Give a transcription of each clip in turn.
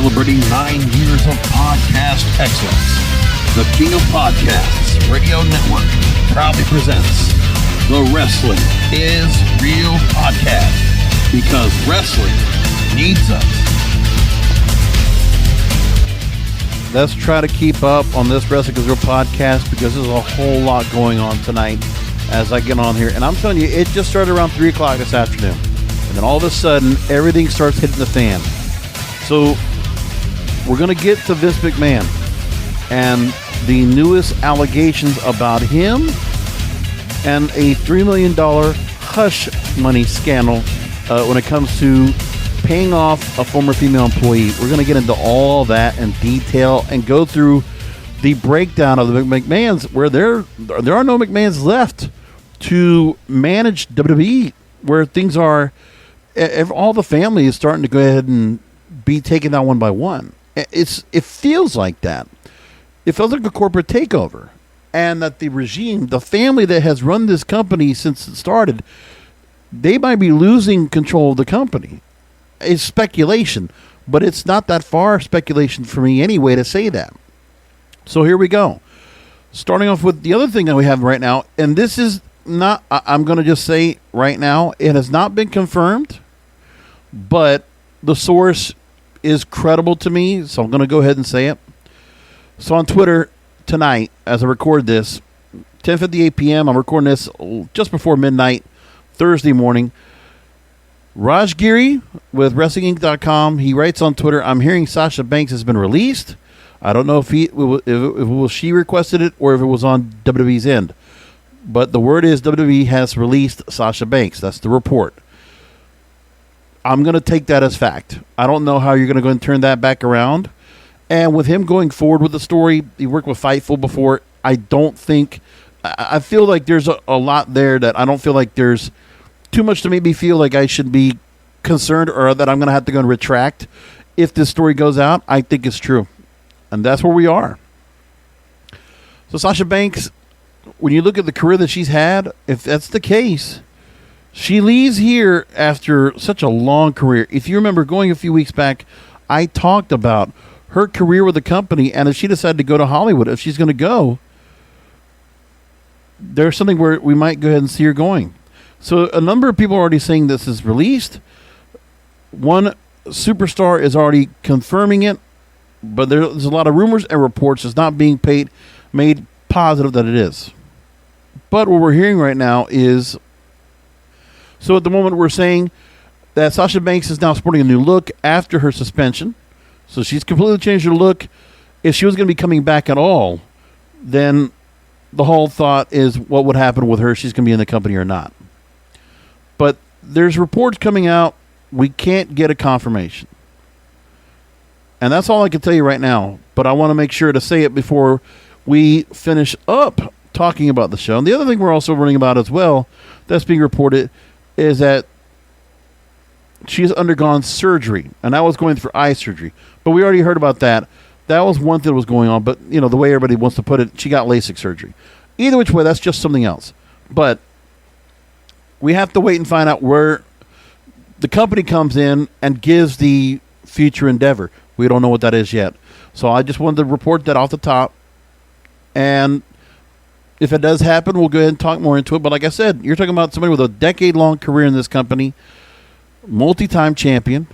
celebrating 9 years of podcast excellence. The King of Podcasts Radio Network proudly presents the Wrestling is Real podcast, because wrestling needs us. Let's try to keep up on this Wrestling is Real podcast, because there's a whole lot going on tonight as I get on here. And I'm telling you, it just started around 3 o'clock this afternoon. And then all of a sudden, everything starts hitting the fan. So we're going to get to Vince McMahon and the newest allegations about him and a $3 million hush money scandal when it comes to paying off a former female employee. We're going to get into all that in detail and go through the breakdown of the McMahons, where there are no McMahons left to manage WWE, where things are, if all the family is starting to go ahead and be taken down one by one. It feels like that. It feels like a corporate takeover, and that the regime, the family that has run this company since it started, they might be losing control of the company. It's speculation, but it's not that far speculation for me anyway to say that. So here we go. Starting off with the other thing that we have right now, and this is not, I'm going to just say right now, it has not been confirmed, but the source is credible to me, so I'm going to go ahead and say it. So on Twitter tonight, as I record this, 10:58 p.m., I'm recording this just before midnight, Thursday morning. Raj Giri with WrestlingInc.com, he writes on Twitter, "I'm hearing Sasha Banks has been released. I don't know if it was she requested it or if it was on WWE's end. But the word is WWE has released Sasha Banks." That's the report. I'm going to take that as fact. I don't know how you're going to go and turn that back around. And with him going forward with the story, he worked with Fightful before. I feel like there's a lot there that I don't feel like there's too much to make me feel like I should be concerned or that I'm going to have to go and retract. If this story goes out, I think it's true. And that's where we are. So Sasha Banks, when you look at the career that she's had, if that's the case, she leaves here after such a long career. If you remember going a few weeks back, I talked about her career with the company, and if she decided to go to Hollywood, if she's going to go, there's something where we might go ahead and see her going. So a number of people are already saying this is released. One superstar is already confirming it, but there's a lot of rumors and reports. It's not being made positive that it is. But what we're hearing right now is, so at the moment we're saying that Sasha Banks is now sporting a new look after her suspension. So she's completely changed her look. If she was going to be coming back at all, then the whole thought is what would happen with her. She's going to be in the company or not. But there's reports coming out. We can't get a confirmation. And that's all I can tell you right now. But I want to make sure to say it before we finish up talking about the show. And the other thing we're also running about as well that's being reported is that she's undergone surgery. And that was going through eye surgery. But we already heard about that. That was one thing that was going on. But, you know, the way everybody wants to put it, she got LASIK surgery. Either which way, that's just something else. But we have to wait and find out where the company comes in and gives the future endeavor. We don't know what that is yet. So I just wanted to report that off the top. And if it does happen, we'll go ahead and talk more into it. But like I said, you're talking about somebody with a decade-long career in this company, multi-time champion.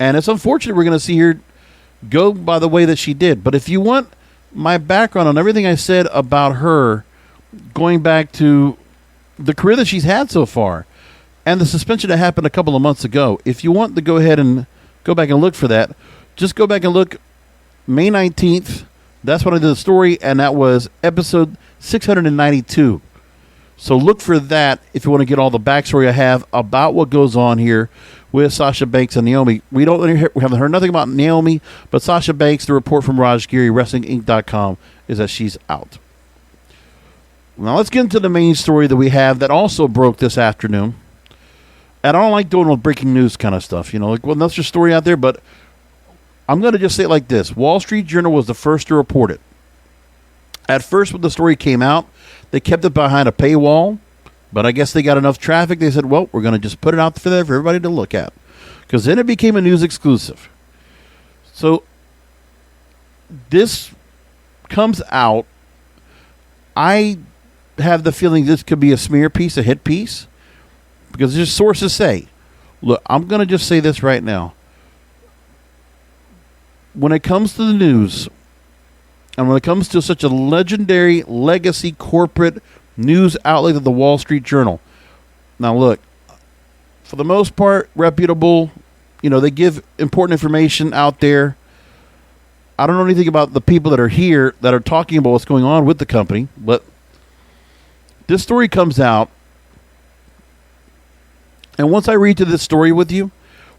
And it's unfortunate we're going to see her go by the way that she did. But if you want my background on everything I said about her, going back to the career that she's had so far, and the suspension that happened a couple of months ago, if you want to go ahead and go back and look for that, just go back and look May 19th. That's when I did the story, and that was episode 692. So look for that if you want to get all the backstory I have about what goes on here with Sasha Banks and Naomi. We haven't heard nothing about Naomi, but Sasha Banks, the report from Raj Giri, WrestlingInc.com, is that she's out. Now let's get into the main story that we have that also broke this afternoon. And I don't like doing all breaking news kind of stuff, you know, like, well, that's your story out there, but I'm going to just say it like this. Wall Street Journal was the first to report it. At first, when the story came out, they kept it behind a paywall, but I guess they got enough traffic. They said, well, we're going to just put it out there for everybody to look at, because then it became a news exclusive. So this comes out. I have the feeling this could be a smear piece, a hit piece, because there's sources say, look, I'm going to just say this right now. When it comes to the news, and when it comes to such a legendary legacy corporate news outlet of the Wall Street Journal, now look, for the most part, reputable, they give important information out there. I don't know anything about the people that are here that are talking about what's going on with the company, but this story comes out, and once I read through this story with you,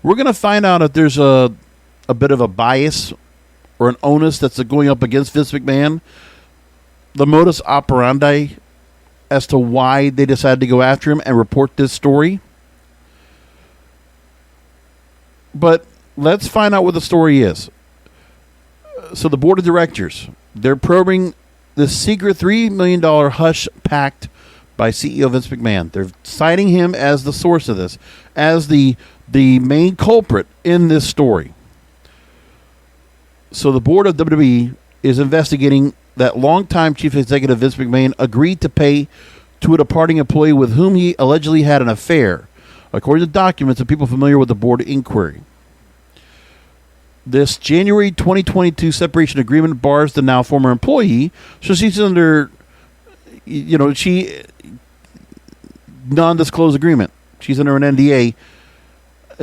we're going to find out if there's a bit of a bias or an onus that's going up against Vince McMahon, the modus operandi as to why they decided to go after him and report this story. But let's find out what the story is. So the board of directors, they're probing the secret $3 million hush pact by CEO Vince McMahon. They're citing him as the source of this, as the main culprit in this story. So the board of WWE is investigating that longtime chief executive Vince McMahon agreed to pay to a departing employee with whom he allegedly had an affair, according to documents of people familiar with the board inquiry. This January 2022 separation agreement bars the now former employee, so she's under, non-disclosed agreement. She's under an NDA.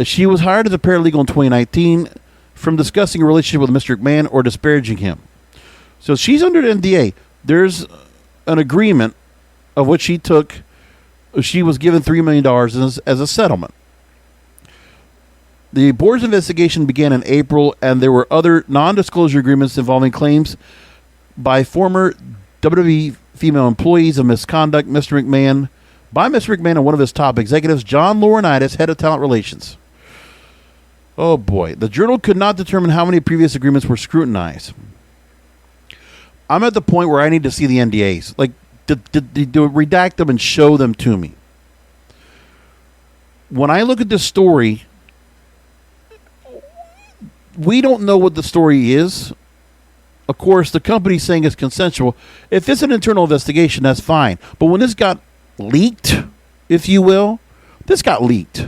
She was hired as a paralegal in 2019 from discussing a relationship with Mr. McMahon or disparaging him. So she's under an NDA. There's an agreement of what she took. She was given $3 million as a settlement. The board's investigation began in April, and there were other non-disclosure agreements involving claims by former WWE female employees of misconduct by Mr. McMahon and one of his top executives, John Laurinaitis, head of talent relations. Oh boy. The Journal could not determine how many previous agreements were scrutinized. I'm at the point where I need to see the NDAs. Like, to redact them and show them to me. When I look at this story, we don't know what the story is. Of course, the company's saying it's consensual. If it's an internal investigation, that's fine. But when this got leaked, if you will, this got leaked.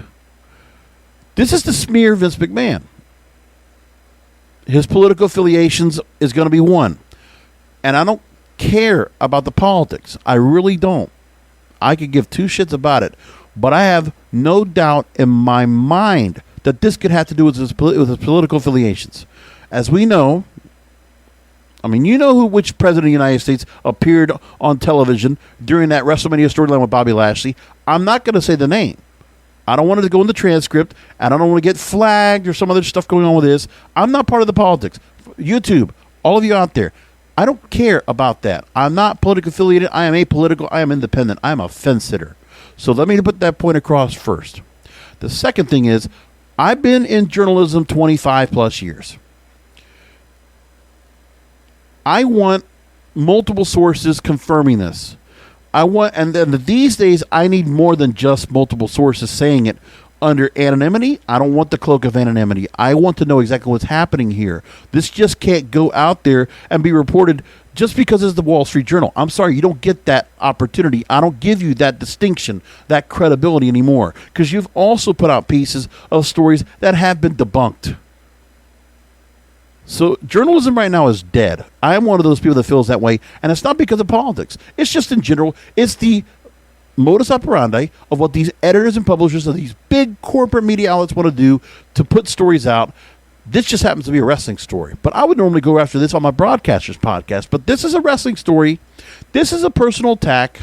This is to smear Vince McMahon. His political affiliations is going to be one. And I don't care about the politics. I really don't. I could give two shits about it. But I have no doubt in my mind that this could have to do with his political affiliations. As we know, which president of the United States appeared on television during that WrestleMania storyline with Bobby Lashley. I'm not going to say the name. I don't want it to go in the transcript. I don't want to get flagged or some other stuff going on with this. I'm not part of the politics. YouTube, all of you out there, I don't care about that. I'm not politically affiliated. I am apolitical. I am independent. I am a fence sitter. So let me put that point across first. The second thing is, I've been in journalism 25 plus years. I want multiple sources confirming this. And then these days, I need more than just multiple sources saying it under anonymity. I don't want the cloak of anonymity. I want to know exactly what's happening here. This just can't go out there and be reported just because it's the Wall Street Journal. I'm sorry, you don't get that opportunity. I don't give you that distinction, that credibility anymore, because you've also put out pieces of stories that have been debunked. So journalism right now is dead. I'm one of those people that feels that way, and it's not because of politics. It's just in general. It's the modus operandi of what these editors and publishers of these big corporate media outlets want to do to put stories out. This just happens to be a wrestling story. But I would normally go after this on my broadcaster's podcast. But this is a wrestling story. This is a personal attack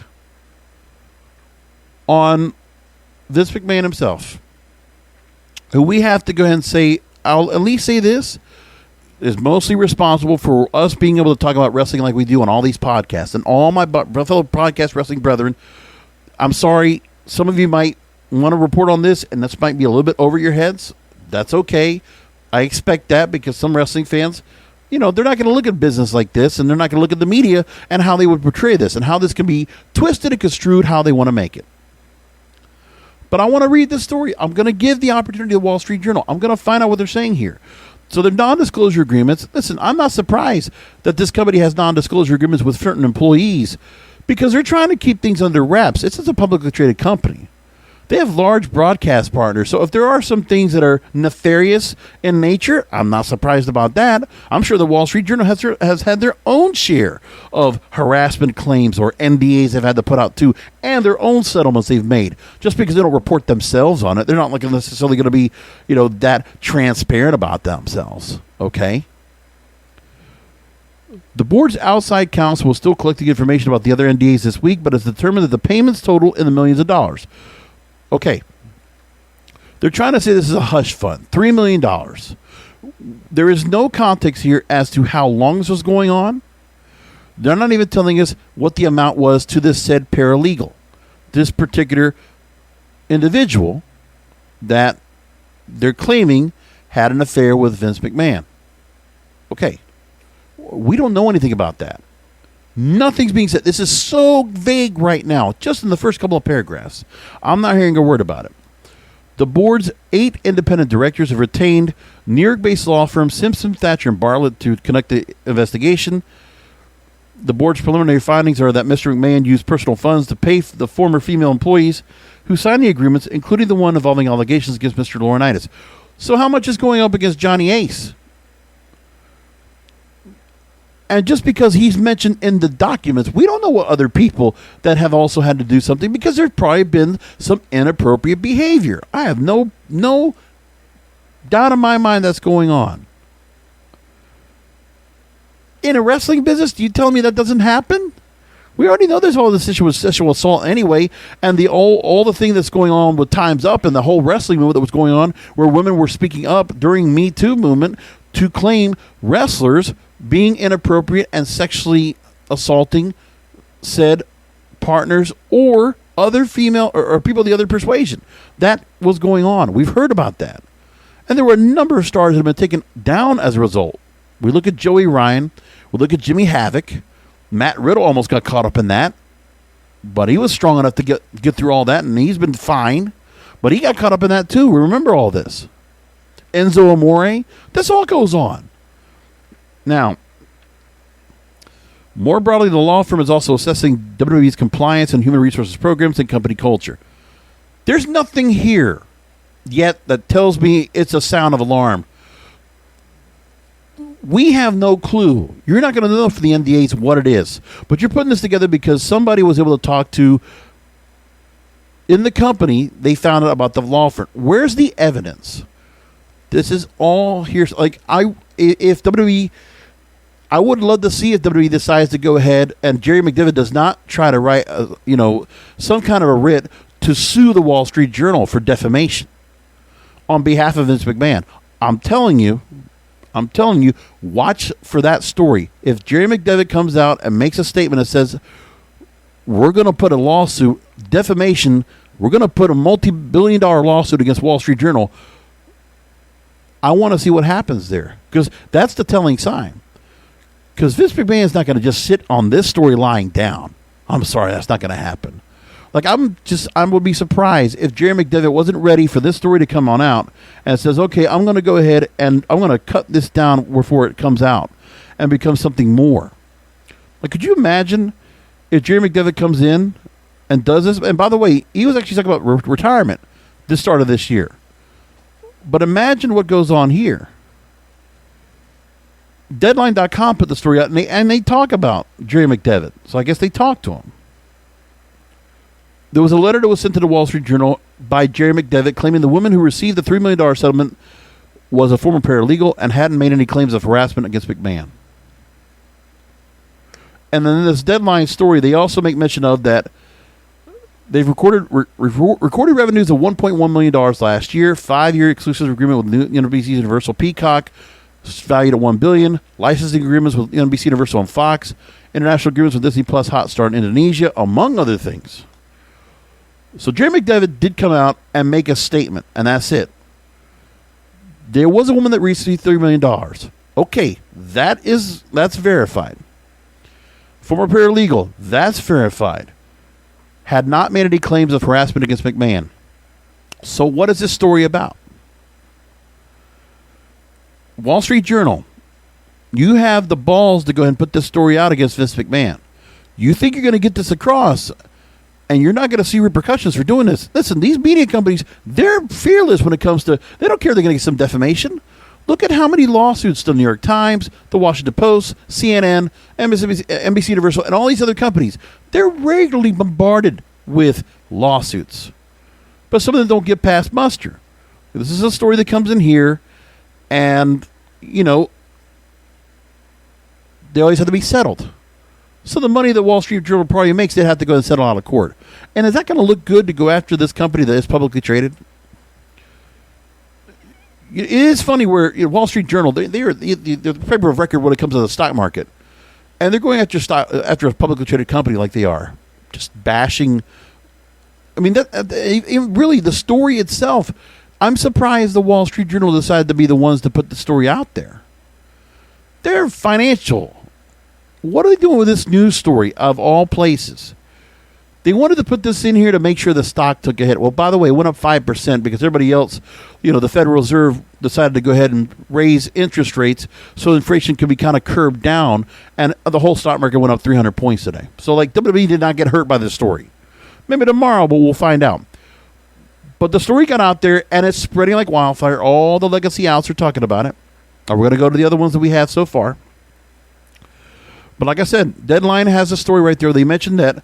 on Vince McMahon himself, who we have to go ahead and say, I'll at least say this, is mostly responsible for us being able to talk about wrestling like we do on all these podcasts. And all my fellow podcast wrestling brethren, I'm sorry, some of you might want to report on this, and this might be a little bit over your heads. That's okay. I expect that, because some wrestling fans, they're not going to look at business like this, and they're not going to look at the media and how they would portray this and how this can be twisted and construed how they want to make it. But I want to read this story. I'm going to give the opportunity to the Wall Street Journal. I'm going to find out what they're saying here. So they're non-disclosure agreements. Listen, I'm not surprised that this company has non-disclosure agreements with certain employees because they're trying to keep things under wraps. It's a publicly traded company. They have large broadcast partners. So if there are some things that are nefarious in nature, I'm not surprised about that. I'm sure the Wall Street Journal has had their own share of harassment claims or NDAs they've had to put out too, and their own settlements they've made. Just because they don't report themselves on it, they're not like necessarily going to be, that transparent about themselves. Okay? The board's outside counsel was still collecting information about the other NDAs this week, but has determined that the payments total in the millions of dollars. Okay, they're trying to say this is a hush fund, $3 million. There is no context here as to how long this was going on. They're not even telling us what the amount was to this said paralegal, this particular individual that they're claiming had an affair with Vince McMahon. Okay, we don't know anything about that. Nothing's being said. This is so vague right now, just in the first couple of paragraphs. I'm not hearing a word about it. The board's 8 independent directors have retained New York-based law firm Simpson, Thatcher, and Bartlett to conduct the investigation. The board's preliminary findings are that Mr. McMahon used personal funds to pay the former female employees who signed the agreements, including the one involving allegations against Mr. Laurinaitis. So how much is going up against Johnny Ace? And just because he's mentioned in the documents, we don't know what other people that have also had to do something, because there's probably been some inappropriate behavior. I have no doubt in my mind that's going on. In a wrestling business, do you tell me that doesn't happen? We already know there's all this issue with sexual assault anyway, and the all the thing that's going on with Time's Up and the whole wrestling movement that was going on, where women were speaking up during Me Too movement to claim wrestlers being inappropriate and sexually assaulting said partners or other female or people of the other persuasion. That was going on. We've heard about that. And there were a number of stars that have been taken down as a result. We look at Joey Ryan. We look at Jimmy Havoc. Matt Riddle almost got caught up in that. But he was strong enough to get through all that, and he's been fine. But he got caught up in that too. We remember all this. Enzo Amore. This all goes on. Now, more broadly, the law firm is also assessing WWE's compliance and human resources programs and company culture. There's nothing here yet that tells me it's a sound of alarm. We have no clue. You're not going to know for the NDAs what it is. But you're putting this together because somebody was able to talk to, in the company, they found out about the law firm. Where's the evidence? This is all here. Like, if WWE... I would love to see if WWE decides to go ahead and Jerry McDevitt does not try to write, some kind of a writ to sue the Wall Street Journal for defamation on behalf of Vince McMahon. I'm telling you, watch for that story. If Jerry McDevitt comes out and makes a statement that says, we're going to put a lawsuit, defamation, we're going to put a multi-billion-dollar lawsuit against Wall Street Journal, I want to see what happens there, because that's the telling sign. Because Vince McMahon is not going to just sit on this story lying down. I'm sorry, that's not going to happen. Like, I would be surprised if Jerry McDevitt wasn't ready for this story to come on out and says, okay, I'm going to go ahead and I'm going to cut this down before it comes out and becomes something more. Like, could you imagine if Jerry McDevitt comes in and does this? And by the way, he was actually talking about retirement the start of this year. But imagine what goes on here. Deadline.com put the story out, and they talk about Jerry McDevitt. So I guess they talked to him. There was a letter that was sent to the Wall Street Journal by Jerry McDevitt claiming the woman who received the $3 million settlement was a former paralegal and hadn't made any claims of harassment against McMahon. And then in this Deadline story, they also make mention of that they've recorded revenues of $1.1 million last year, 5-year exclusive agreement with NBC Universal Peacock, valued at $1 billion, licensing agreements with NBC Universal and Fox, international agreements with Disney Plus, Hotstar in Indonesia, among other things. So Jerry McDevitt did come out and make a statement, and that's it. There was a woman that received $3 million. Okay, that's verified. Former paralegal, that's verified. Had not made any claims of harassment against McMahon. So what is this story about? Wall Street Journal, you have the balls to go ahead and put this story out against Vince McMahon. You think you're going to get this across, and you're not going to see repercussions for doing this. Listen, these media companies, they're fearless when it comes to, they don't care they're going to get some defamation. Look at how many lawsuits the New York Times, the Washington Post, CNN, NBC Universal, and all these other companies, they're regularly bombarded with lawsuits. But some of them don't get past muster. This is a story that comes in here, and, you know, they always have to be settled. So the money that Wall Street Journal probably makes, they have to go and settle out of court. And is that going to look good to go after this company that is publicly traded? It is funny where Wall Street Journal, they're the paper of record when it comes to the stock market. And they're going after a publicly traded company like they are. Just bashing. I mean, really, the story itself, I'm surprised the Wall Street Journal decided to be the ones to put the story out there. They're financial. What are they doing with this news story of all places? They wanted to put this in here to make sure the stock took a hit. Well, by the way, it went up 5% because everybody else, the Federal Reserve decided to go ahead and raise interest rates so inflation could be kind of curbed down, and the whole stock market went up 300 points today. So, WWE did not get hurt by this story. Maybe tomorrow, but we'll find out. But the story got out there, and it's spreading like wildfire. All the legacy outs are talking about it. We're going to go to the other ones that we have so far. But like I said, Deadline has a story right there. They mentioned that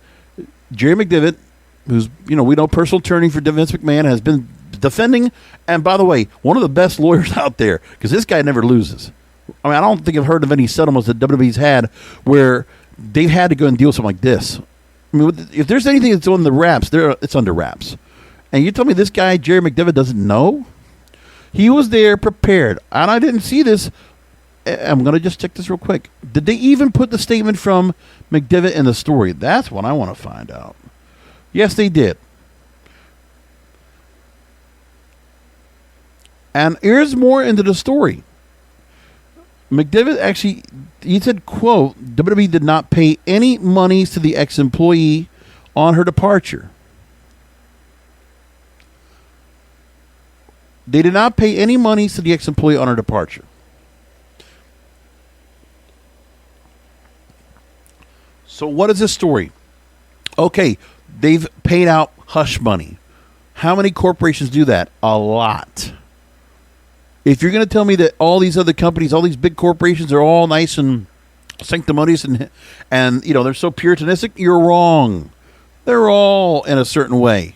Jerry McDevitt, who's, we know personal attorney for Vince McMahon, has been defending, and by the way, one of the best lawyers out there, because this guy never loses. I mean, I don't think I've heard of any settlements that WWE's had where they've had to go and deal with something like this. I mean, if there's anything that's on the wraps, it's under wraps. And you tell me this guy, Jerry McDevitt, doesn't know? He was there prepared, and I didn't see this. I'm going to just check this real quick. Did they even put the statement from McDevitt in the story? That's what I want to find out. Yes, they did. And here's more into the story. McDevitt actually, he said, quote, WWE did not pay any monies to the ex-employee on her departure. They did not pay any monies to the ex-employee on her departure. So what is this story? Okay, they've paid out hush money. How many corporations do that? A lot. If you're going to tell me that all these other companies, all these big corporations are all nice and sanctimonious and they're so puritanistic, you're wrong. They're all in a certain way.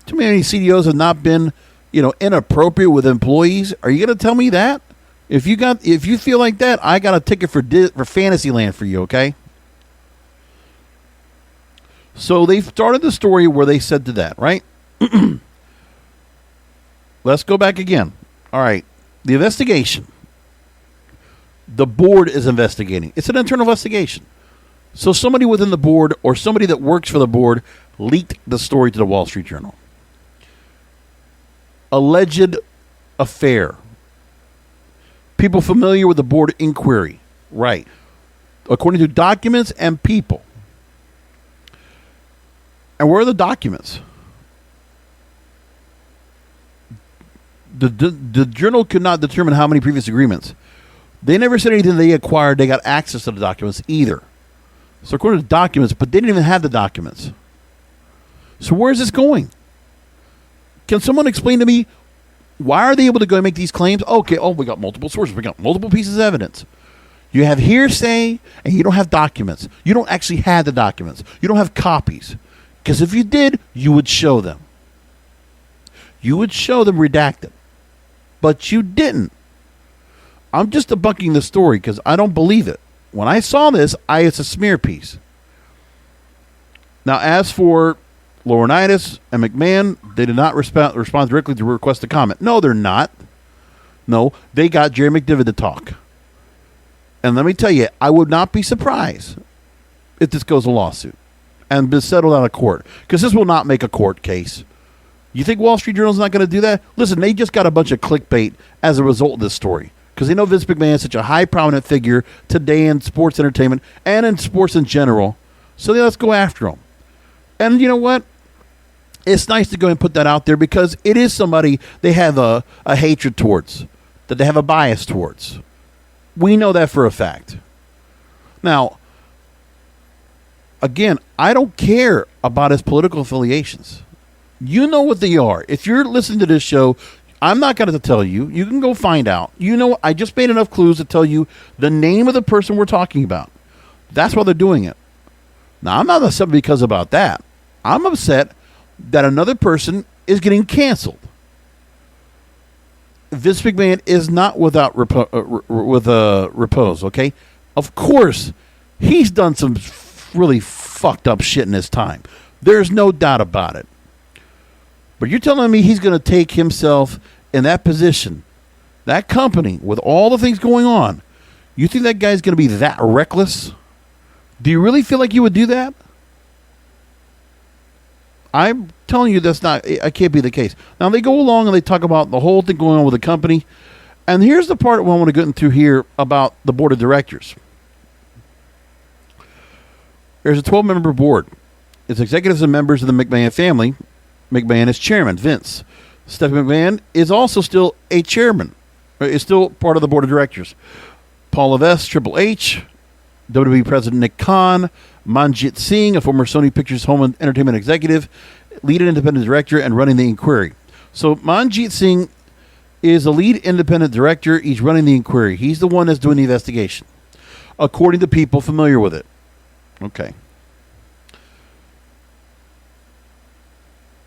Too many CEOs have not been, inappropriate with employees. Are you going to tell me that? If you feel like that, I got a ticket for Fantasyland for you, okay? So they started the story where they said to that, right? Let's go back again. All right. The investigation. The board is investigating. It's an internal investigation. So somebody within the board or somebody that works for the board leaked the story to the Wall Street Journal. Alleged affair. People familiar with the board inquiry. Right. According to documents and people. And where are the documents? The journal could not determine how many previous agreements. They never said anything they acquired. They got access to the documents either. So according to the documents, but they didn't even have the documents. So where is this going? Can someone explain to me why are they able to go and make these claims? Okay, we got multiple sources. We got multiple pieces of evidence. You have hearsay and you don't have documents. You don't actually have the documents. You don't have copies. Because if you did, you would show them. You would show them redacted. But you didn't. I'm just debunking the story because I don't believe it. When I saw this, it's a smear piece. Now, as for Laurinaitis and McMahon, they did not respond directly to request a comment. No, they're not. No, they got Jerry McDevitt to talk. And let me tell you, I would not be surprised if this goes a lawsuit and been settled out of court. Because this will not make a court case. You think Wall Street Journal's not going to do that? Listen, they just got a bunch of clickbait as a result of this story. Because they know Vince McMahon is such a high prominent figure today in sports entertainment and in sports in general. So let's go after him. And you know what? It's nice to go and put that out there because it is somebody they have a hatred towards. that they have a bias towards. We know that for a fact. Now, again, I don't care about his political affiliations. You know what they are. If you're listening to this show, I'm not going to tell you. You can go find out. You know, I just made enough clues to tell you the name of the person we're talking about. That's why they're doing it. Now, I'm not upset because about that. I'm upset that another person is getting canceled. Vince McMahon is not without repose, okay? Of course, he's done some really fucked up shit in his time. There's no doubt about it. But you're telling me he's going to take himself in that position, that company, with all the things going on, you think that guy's going to be that reckless? Do you really feel like you would do that? I'm telling you that's not, it can't be the case. Now, they go along and they talk about the whole thing going on with the company. And here's the part I want to get into here about the board of directors. There's a 12-member board. It's executives and members of the McMahon family. McMahon is chairman, Vince. Stephanie McMahon is also still a chairman, is still part of the board of directors. Paul Levesque, Triple H, WWE President Nick Khan, Manjit Singh, a former Sony Pictures Home and Entertainment executive, lead independent director, and running the inquiry. So Manjit Singh is a lead independent director. He's running the inquiry. He's the one that's doing the investigation, according to people familiar with it. Okay.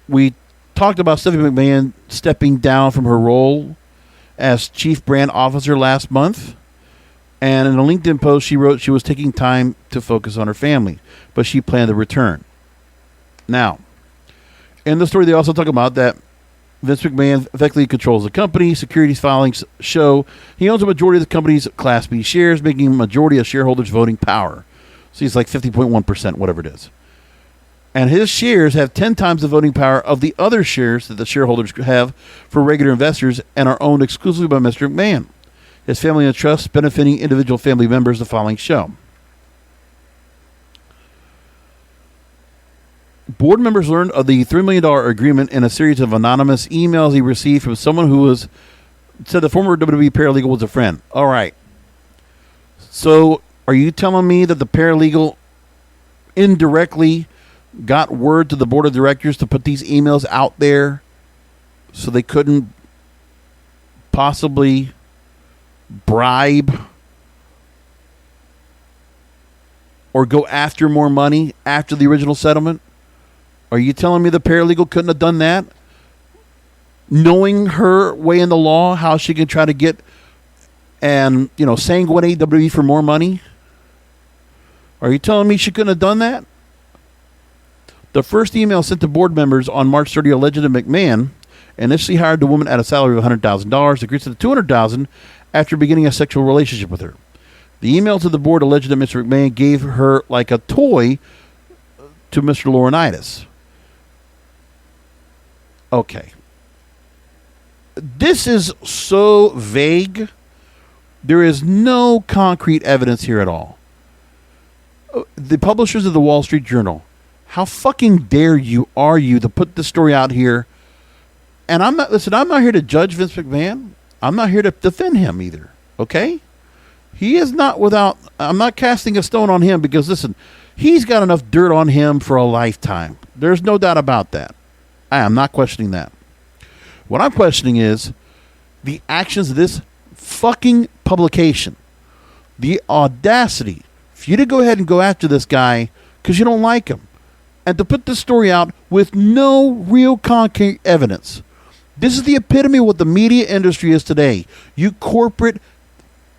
We talked about Stephanie McMahon stepping down from her role as chief brand officer last month. And in a LinkedIn post, she wrote she was taking time to focus on her family, but she planned to return. Now, in the story, they also talk about that Vince McMahon effectively controls the company. Securities filings show he owns a majority of the company's Class B shares, making a majority of shareholders' voting power. So he's like 50.1%, whatever it is. And his shares have 10 times the voting power of the other shares that the shareholders have for regular investors and are owned exclusively by Mr. McMahon. His family and trusts benefiting individual family members, the following show. Board members learned of the $3 million agreement in a series of anonymous emails he received from someone who said the former WWE paralegal was a friend. All right. So are you telling me that the paralegal indirectly got word to the board of directors to put these emails out there so they couldn't possibly bribe or go after more money after the original settlement? Are you telling me the paralegal couldn't have done that? Knowing her way in the law, how she can try to get and, sanguinate WWE for more money? Are you telling me she couldn't have done that? The first email sent to board members on March 30 alleged that McMahon initially hired the woman at a salary of $100,000, agreed to the $200,000 after beginning a sexual relationship with her. The email to the board alleged that Mr. McMahon gave her like a toy to Mr. Laurinaitis. Okay. This is so vague. There is no concrete evidence here at all. The publishers of the Wall Street Journal, how fucking dare you to put this story out here? And I'm not here to judge Vince McMahon. I'm not here to defend him either. Okay? He is not without, I'm not casting a stone on him because, listen, he's got enough dirt on him for a lifetime. There's no doubt about that. I am not questioning that. What I'm questioning is the actions of this fucking publication. The audacity for you to go ahead and go after this guy because you don't like him. And to put this story out with no real concrete evidence. This is the epitome of what the media industry is today. You corporate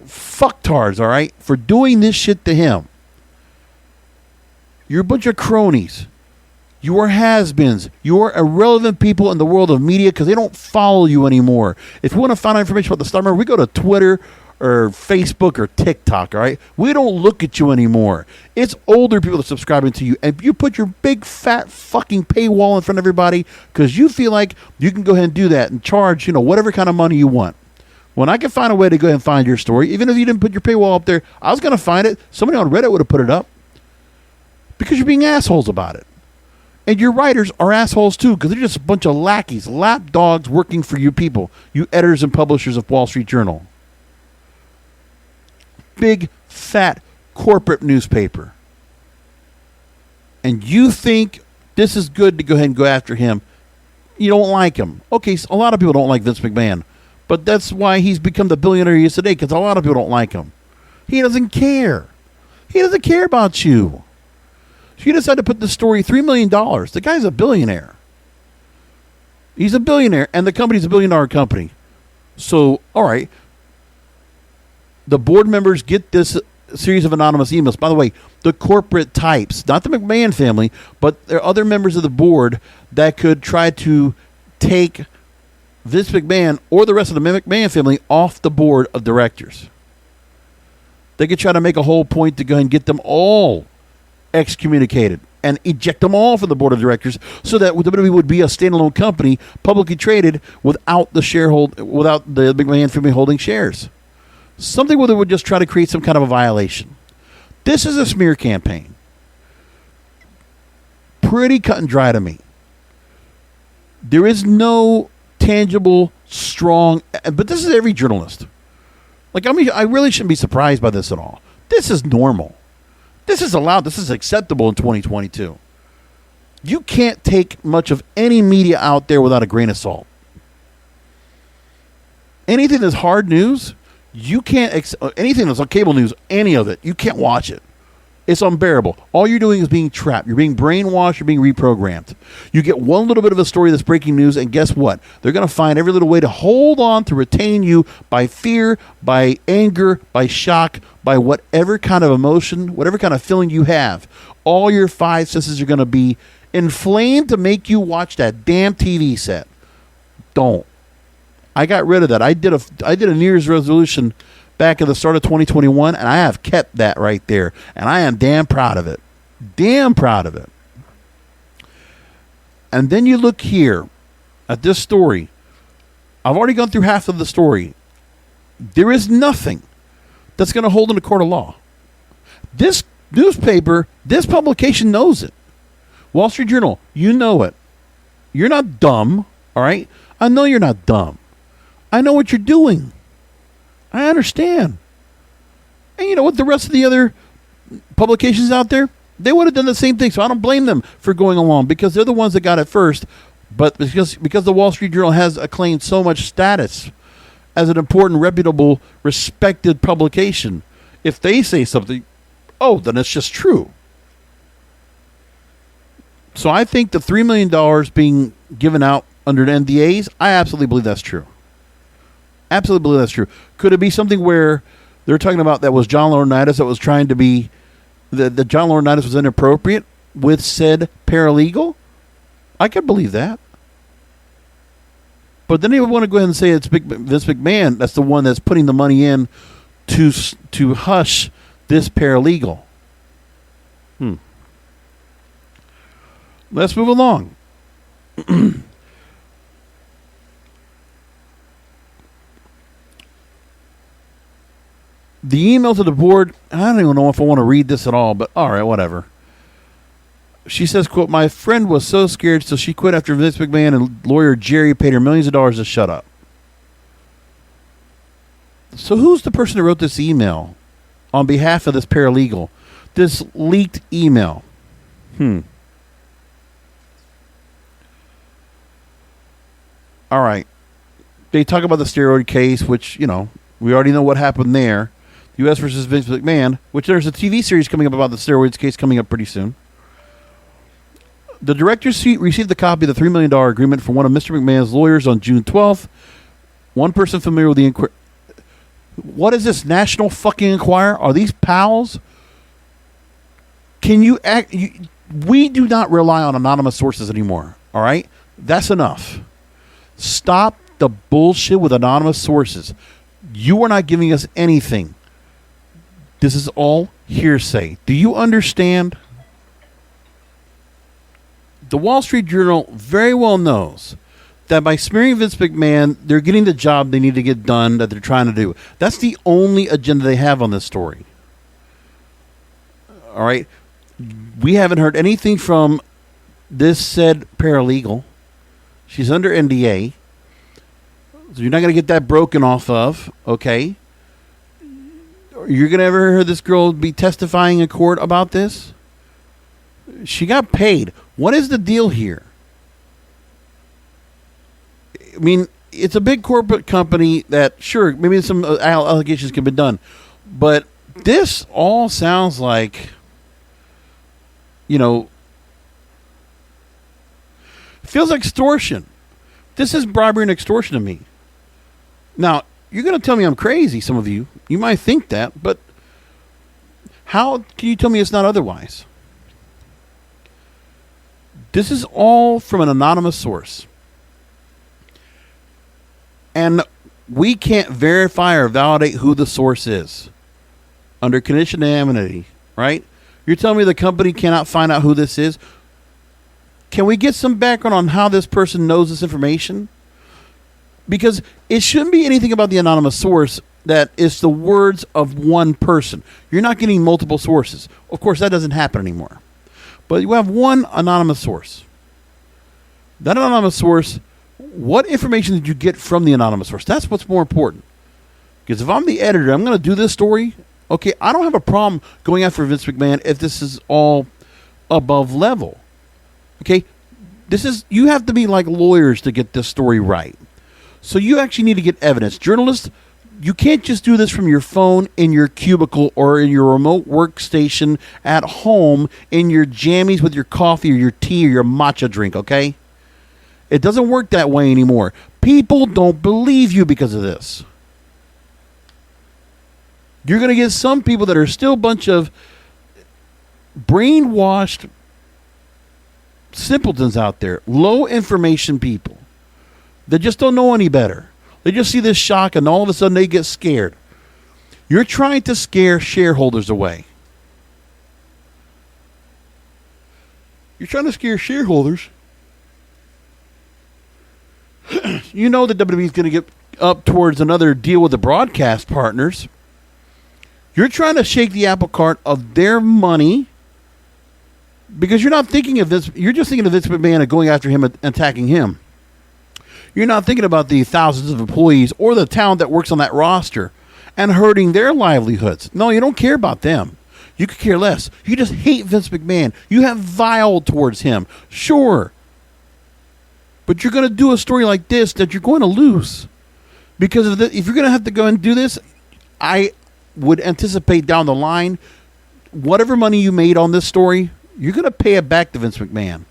fucktards, all right, for doing this shit to him. You're a bunch of cronies. You are has-beens. You are irrelevant people in the world of media because they don't follow you anymore. If you want to find out information about the Slammiversary, we go to Twitter or Facebook or TikTok, all right? We don't look at you anymore. It's older people that are subscribing to you, and you put your big, fat, fucking paywall in front of everybody because you feel like you can go ahead and do that and charge, whatever kind of money you want. When I can find a way to go ahead and find your story, even if you didn't put your paywall up there, I was going to find it. Somebody on Reddit would have put it up because you're being assholes about it. And your writers are assholes too, because they're just a bunch of lackeys, lapdogs working for you people, you editors and publishers of Wall Street Journal. Big, fat, corporate newspaper. And you think this is good to go ahead and go after him. You don't like him. Okay, so a lot of people don't like Vince McMahon. But that's why he's become the billionaire he is today, because a lot of people don't like him. He doesn't care. He doesn't care about you. So you decide to put the story $3 million. The guy's a billionaire. He's a billionaire, and the company's a $1 billion company. So, all right. The board members get this series of anonymous emails. By the way, the corporate types, not the McMahon family, but there are other members of the board that could try to take Vince McMahon or the rest of the McMahon family off the board of directors. They could try to make a whole point to go and get them all excommunicated and eject them all from the board of directors, so that WWE would be a standalone company, publicly traded, without the McMahon family holding shares. Something where they would just try to create some kind of a violation. This is a smear campaign. Pretty cut and dry to me. There is no tangible, strong, but this is every journalist. Like, I mean, I really shouldn't be surprised by this at all. This is normal. This is allowed. This is acceptable in 2022. You can't take much of any media out there without a grain of salt. Anything that's hard news, you can't, anything that's on cable news, any of it, you can't watch it. It's unbearable. All you're doing is being trapped. You're being brainwashed. You're being reprogrammed. You get one little bit of a story that's breaking news, and guess what? They're going to find every little way to hold on, to retain you by fear, by anger, by shock, by whatever kind of emotion, whatever kind of feeling you have. All your five senses are going to be inflamed to make you watch that damn TV set. Don't. I got rid of that. I did a New Year's resolution back at the start of 2021, and I have kept that right there, and I am damn proud of it. Damn proud of it. And then you look here at this story. I've already gone through half of the story. There is nothing that's going to hold in a court of law. This newspaper, this publication knows it. Wall Street Journal, you know it. You're not dumb, all right? I know you're not dumb. I know what you're doing. I understand. And you know what? The rest of the other publications out there, they would have done the same thing. So I don't blame them for going along, because they're the ones that got it first. But because the Wall Street Journal has acclaimed so much status as an important, reputable, respected publication, if they say something, then it's just true. So I think the $3 million being given out under the NDAs, I absolutely believe that's true. Absolutely believe that's true. Could it be something where they're talking about that was John Laurinaitis that was trying to be, that John Laurinaitis was inappropriate with said paralegal? I could believe that. But then they would want to go ahead and say it's Vince McMahon that's the one that's putting the money in to hush this paralegal. Let's move along. The email to the board, I don't even know if I want to read this at all, but all right, whatever. She says, quote, "My friend was so scared, so she quit after Vince McMahon and lawyer Jerry paid her millions of dollars to shut up." So who's the person who wrote this email on behalf of this paralegal? This leaked email. All right. They talk about the steroid case, which, you know, we already know what happened there. U.S. versus Vince McMahon, which there's a TV series coming up about the steroids case coming up pretty soon. The director's seat received a copy of the $3 million agreement from one of Mr. McMahon's lawyers on June 12th. One person familiar with the inquiry. What is this, National fucking Enquirer? Are these pals? Can you act? We do not rely on anonymous sources anymore, all right? That's enough. Stop the bullshit with anonymous sources. You are not giving us anything. This is all hearsay. Do you understand? The Wall Street Journal very well knows that by smearing Vince McMahon, they're getting the job they need to get done that they're trying to do. That's the only agenda they have on this story. All right? We haven't heard anything from this said paralegal. She's under NDA. So you're not going to get that broken off of, okay? You're going to ever hear this girl be testifying in court about this? She got paid. What is the deal here? I mean, it's a big corporate company that, sure, maybe some allegations can be done. But this all sounds like, feels like extortion. This is bribery and extortion to me. Now, you're going to tell me I'm crazy, some of you. You might think that, but how can you tell me it's not otherwise? This is all from an anonymous source. And we can't verify or validate who the source is under condition of anonymity, right? You're telling me the company cannot find out who this is? Can we get some background on how this person knows this information? Because it shouldn't be anything about the anonymous source that is the words of one person. You're not getting multiple sources. Of course, that doesn't happen anymore. But you have one anonymous source. That anonymous source, what information did you get from the anonymous source? That's what's more important. Because if I'm the editor, I'm going to do this story. Okay, I don't have a problem going after Vince McMahon if this is all above level. Okay, you have to be like lawyers to get this story right. So you actually need to get evidence. Journalists, you can't just do this from your phone in your cubicle or in your remote workstation at home in your jammies with your coffee or your tea or your matcha drink, okay? It doesn't work that way anymore. People don't believe you because of this. You're going to get some people that are still a bunch of brainwashed simpletons out there, low information people that just don't know any better. They just see this shock and all of a sudden they get scared. You're trying to scare shareholders away. You're trying to scare shareholders. You know that WWE is going to get up towards another deal with the broadcast partners. You're trying to shake the apple cart of their money because you're not thinking of this. You're just thinking of Vince McMahon and going after him and attacking him. You're not thinking about the thousands of employees or the talent that works on that roster and hurting their livelihoods. No, you don't care about them. You could care less. You just hate Vince McMahon. You have vile towards him. Sure. But you're going to do a story like this that you're going to lose. Because if you're going to have to go and do this, I would anticipate down the line, whatever money you made on this story, you're going to pay it back to Vince McMahon.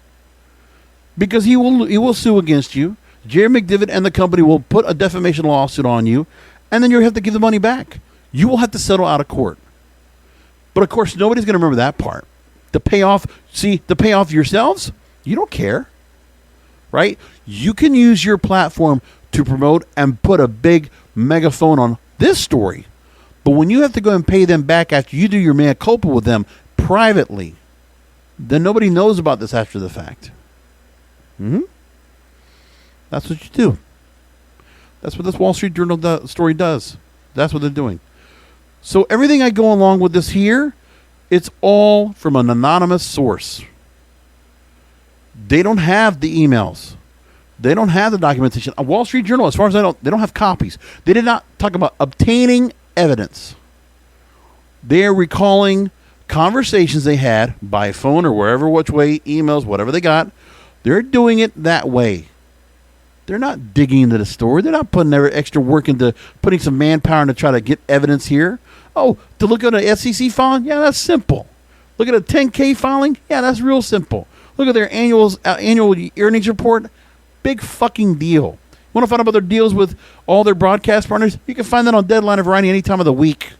Because he will sue against you. Jerry McDevitt and the company will put a defamation lawsuit on you, and then you'll have to give the money back. You will have to settle out of court. But, of course, nobody's going to remember that part. The payoff yourselves, you don't care, right? You can use your platform to promote and put a big megaphone on this story. But when you have to go and pay them back after you do your mea culpa with them privately, then nobody knows about this after the fact. That's what you do. That's what this Wall Street Journal story does. That's what they're doing. So everything I go along with this here, it's all from an anonymous source. They don't have the emails. They don't have the documentation. A Wall Street Journal, as far as I know, they don't have copies. They did not talk about obtaining evidence. They are recalling conversations they had by phone or wherever, which way, emails, whatever they got. They're doing it that way. They're not digging into the story. They're not putting their extra work into putting some manpower to try to get evidence here. Oh, to look at an SEC filing? Yeah, that's simple. Look at a 10K filing? Yeah, that's real simple. Look at their annual earnings report? Big fucking deal. Want to find out about their deals with all their broadcast partners? You can find that on Deadline or Variety any time of the week.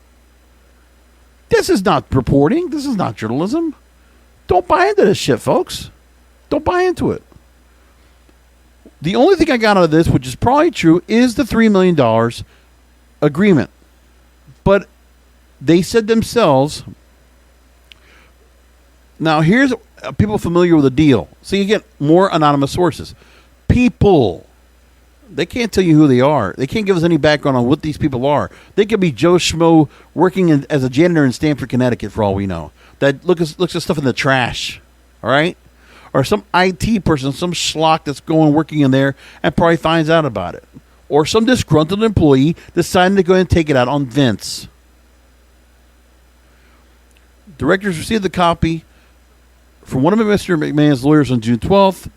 This is not reporting. This is not journalism. Don't buy into this shit, folks. Don't buy into it. The only thing I got out of this, which is probably true, is the $3 million agreement. But they said themselves, now here's people familiar with the deal. So you get more anonymous sources. People. They can't tell you who they are. They can't give us any background on what these people are. They could be Joe Schmo working as a janitor in Stamford, Connecticut, for all we know. That looks at stuff in the trash. All right? or some IT person, some schlock that's going working in there and probably finds out about it. Or some disgruntled employee deciding to go ahead and take it out on Vince. Directors received the copy from one of Mr. McMahon's lawyers on June 12th.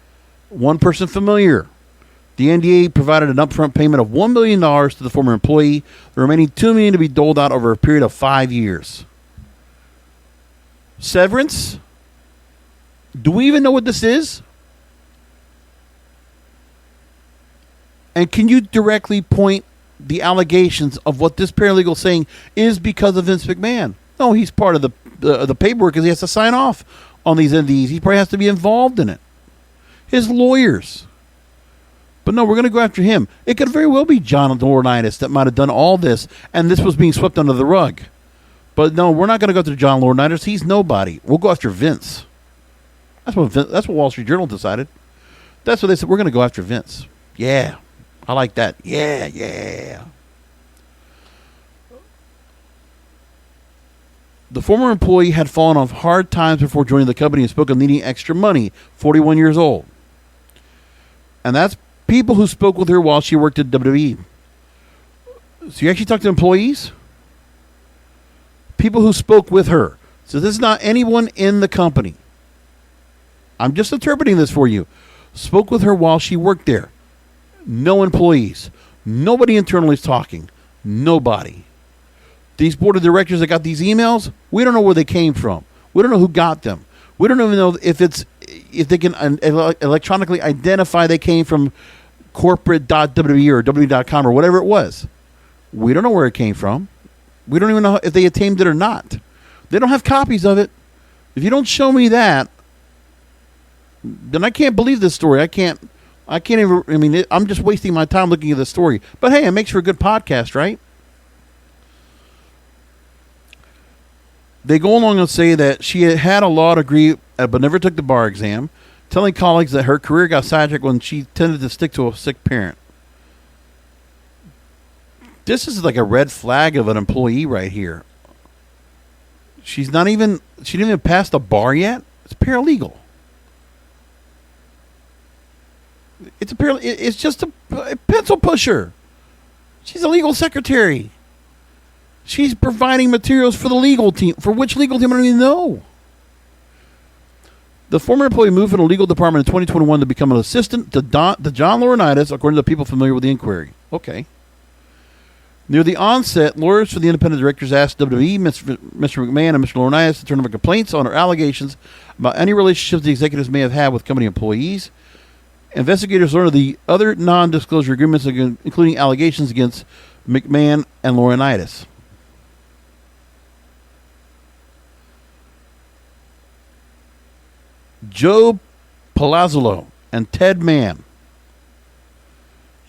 One person familiar. The NDA provided an upfront payment of $1 million to the former employee, the remaining $2 million to be doled out over a period of 5 years. Severance? Do we even know what this is? And can you directly point the allegations of what this paralegal is saying is because of Vince McMahon? No, he's part of the paperwork because he has to sign off on these NDAs. He probably has to be involved in it. His lawyers. But no, we're going to go after him. It could very well be John Laurinaitis that might have done all this, and this was being swept under the rug. But no, we're not going to go after John Laurinaitis. He's nobody. We'll go after Vince. That's what Wall Street Journal decided. That's what they said. We're going to go after Vince. Yeah. I like that. Yeah. The former employee had fallen on hard times before joining the company and spoke of needing extra money, 41 years old. And that's people who spoke with her while she worked at WWE. So you actually talked to employees? People who spoke with her. So this is not anyone in the company. I'm just interpreting this for you. Spoke with her while she worked there. No employees. Nobody internally is talking. Nobody. These board of directors that got these emails, we don't know where they came from. We don't know who got them. We don't even know if they can electronically identify they came from corporate.wwe or w.com or whatever it was. We don't know where it came from. We don't even know if they obtained it or not. They don't have copies of it. If you don't show me that, then I can't believe this story. I can't even, I'm just wasting my time looking at this story. But hey, it makes for a good podcast, right? They go along and say that she had a law degree but never took the bar exam, telling colleagues that her career got sidetracked when she tended to stick to a sick parent. This is like a red flag of an employee right here. She didn't even pass the bar yet. It's paralegal. It's just a pencil pusher. She's a legal secretary. She's providing materials for the legal team. For which legal team? I don't even know. The former employee moved from the legal department in 2021 to become an assistant to John Laurinaitis, according to the people familiar with the inquiry. Okay. Near the onset, lawyers for the independent directors asked WWE, Mr. McMahon, and Mr. Laurinaitis to turn over complaints on or allegations about any relationships the executives may have had with company employees. Investigators learned of the other non-disclosure agreements, including allegations against McMahon and Laurinaitis. Joe Palazzolo and Ted Mann.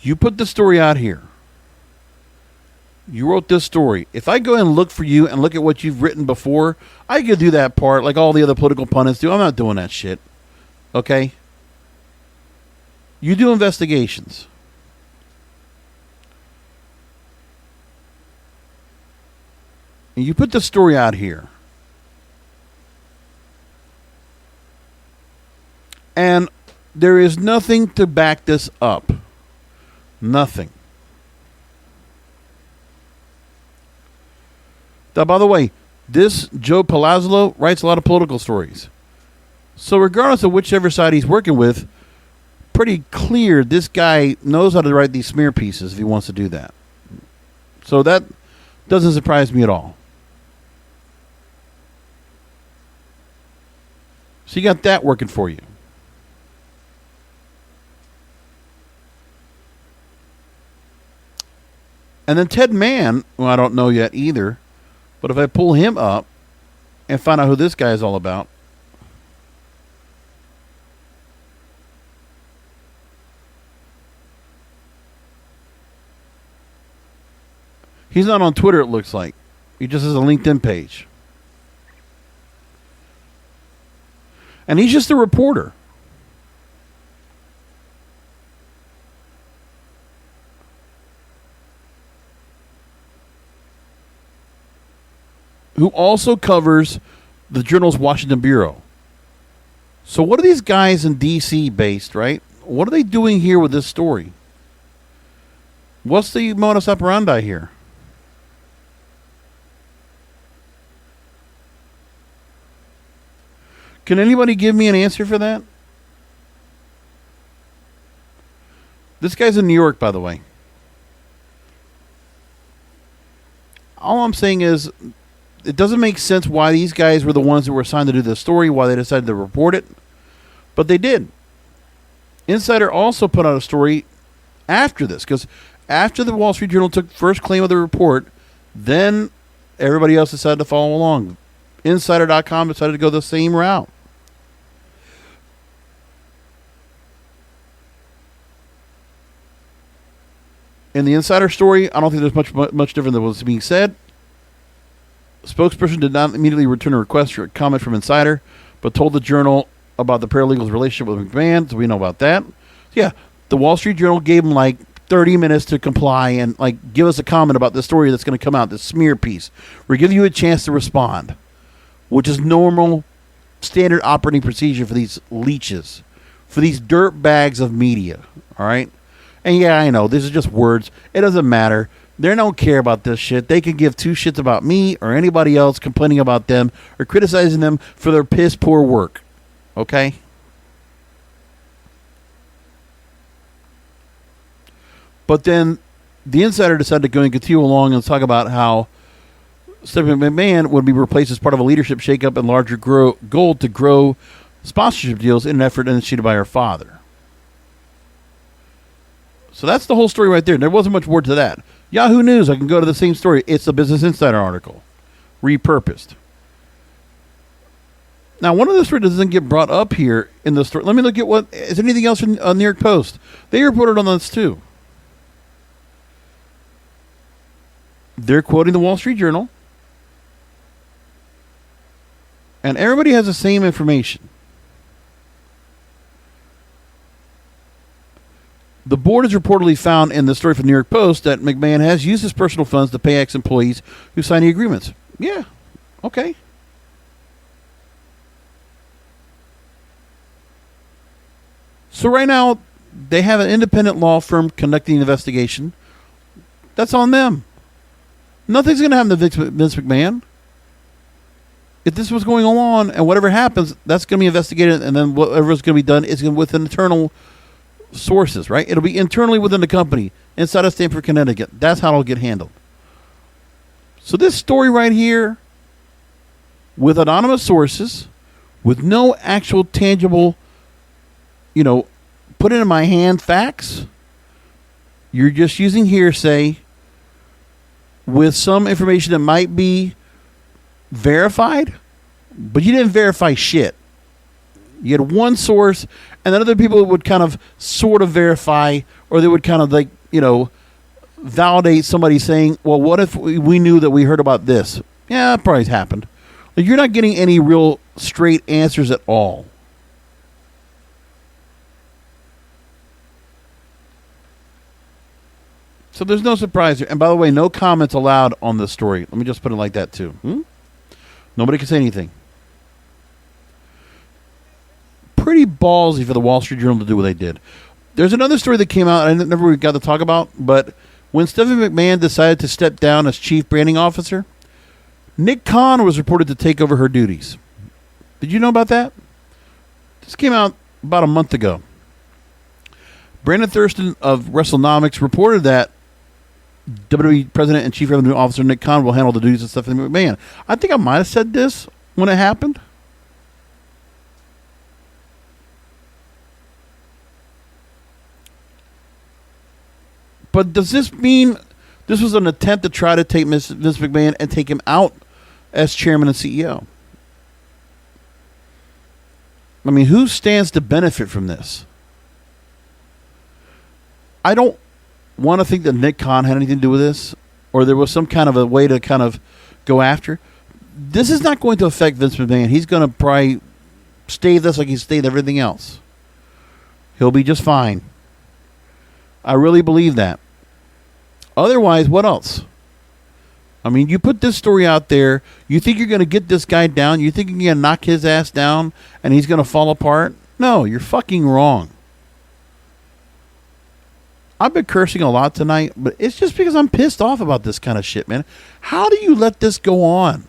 You put the story out here. You wrote this story. If I go and look for you and look at what you've written before, I could do that part like all the other political pundits do. I'm not doing that shit. Okay? You do investigations. And you put the story out here. And there is nothing to back this up. Nothing. Now, by the way, this Joe Palazzolo writes a lot of political stories. So regardless of whichever side he's working with, pretty clear this guy knows how to write these smear pieces if he wants to do that. So that doesn't surprise me at all. So you got that working for you. And then Ted Mann, well, I don't know yet either, but if I pull him up and find out who this guy is all about, he's not on Twitter, it looks like. He just has a LinkedIn page. And he's just a reporter. Who also covers the Journal's Washington Bureau. So what are these guys in D.C. based, right? What are they doing here with this story? What's the modus operandi here? Can anybody give me an answer for that? This guy's in New York, by the way. All I'm saying is, it doesn't make sense why these guys were the ones that were assigned to do this story, why they decided to report it. But they did. Insider also put out a story after this, because after the Wall Street Journal took first claim of the report, then everybody else decided to follow along. Insider.com decided to go the same route. In the Insider story, I don't think there's much different than what's being said. The spokesperson did not immediately return a request for a comment from Insider, but told the Journal about the paralegal's relationship with McMahon, so we know about that. Yeah, the Wall Street Journal gave him like 30 minutes to comply and like give us a comment about the story that's going to come out, this smear piece. We're giving you a chance to respond, which is normal, standard operating procedure for these leeches, for these dirt bags of media, all right? And yeah, I know, this is just words. It doesn't matter. They don't care about this shit. They can give two shits about me or anybody else complaining about them or criticizing them for their piss poor work. Okay? But then the Insider decided to go and continue along and talk about how Stephanie McMahon would be replaced as part of a leadership shakeup and larger goal to grow sponsorship deals in an effort initiated by her father. So that's the whole story right there. There wasn't much more to that. Yahoo News, I can go to the same story. It's a Business Insider article, repurposed. Now, one of the stories doesn't get brought up here in the story. Let me look at what is anything else in New York Post. They reported on this too. They're quoting the Wall Street Journal, and everybody has the same information. The board has reportedly found in the story from the New York Post that McMahon has used his personal funds to pay ex-employees who signed the agreements. Yeah, okay. So right now, they have an independent law firm conducting the investigation. That's on them. Nothing's going to happen to Vince McMahon. If this was going on and whatever happens, that's going to be investigated, and then whatever's going to be done is with an internal sources, right? It'll be internally within the company, inside of Stamford, Connecticut. That's how it'll get handled. So this story right here, with anonymous sources, with no actual tangible, put it in my hand facts, you're just using hearsay with some information that might be verified, but you didn't verify shit. You had one source, and then other people would kind of sort of verify, or they would kind of validate somebody saying, well, what if we knew that we heard about this? Yeah, that probably happened. You're not getting any real straight answers at all. So there's no surprise here. And by the way, no comments allowed on this story. Let me just put it like that too. Nobody can say anything. Pretty ballsy for the Wall Street Journal to do what they did. There's another story that came out I never got to talk about, but when Stephanie McMahon decided to step down as chief branding officer, Nick Khan was reported to take over her duties. Did you know about that? This came out about a month ago. Brandon Thurston of WrestleNomics reported that WWE President and Chief Revenue Officer Nick Khan will handle the duties of Stephanie McMahon. I think I might have said this when it happened. But does this mean this was an attempt to try to take Vince McMahon and take him out as chairman and CEO? I mean, who stands to benefit from this? I don't want to think that Nick Khan had anything to do with this, or there was some kind of a way to kind of go after. This is not going to affect Vince McMahon. He's going to probably stay this like he stayed everything else. He'll be just fine. I really believe that. Otherwise, what else? I mean, you put this story out there. You think you're going to get this guy down? You think you're going to knock his ass down and he's going to fall apart? No, you're fucking wrong. I've been cursing a lot tonight, but it's just because I'm pissed off about this kind of shit, man. How do you let this go on?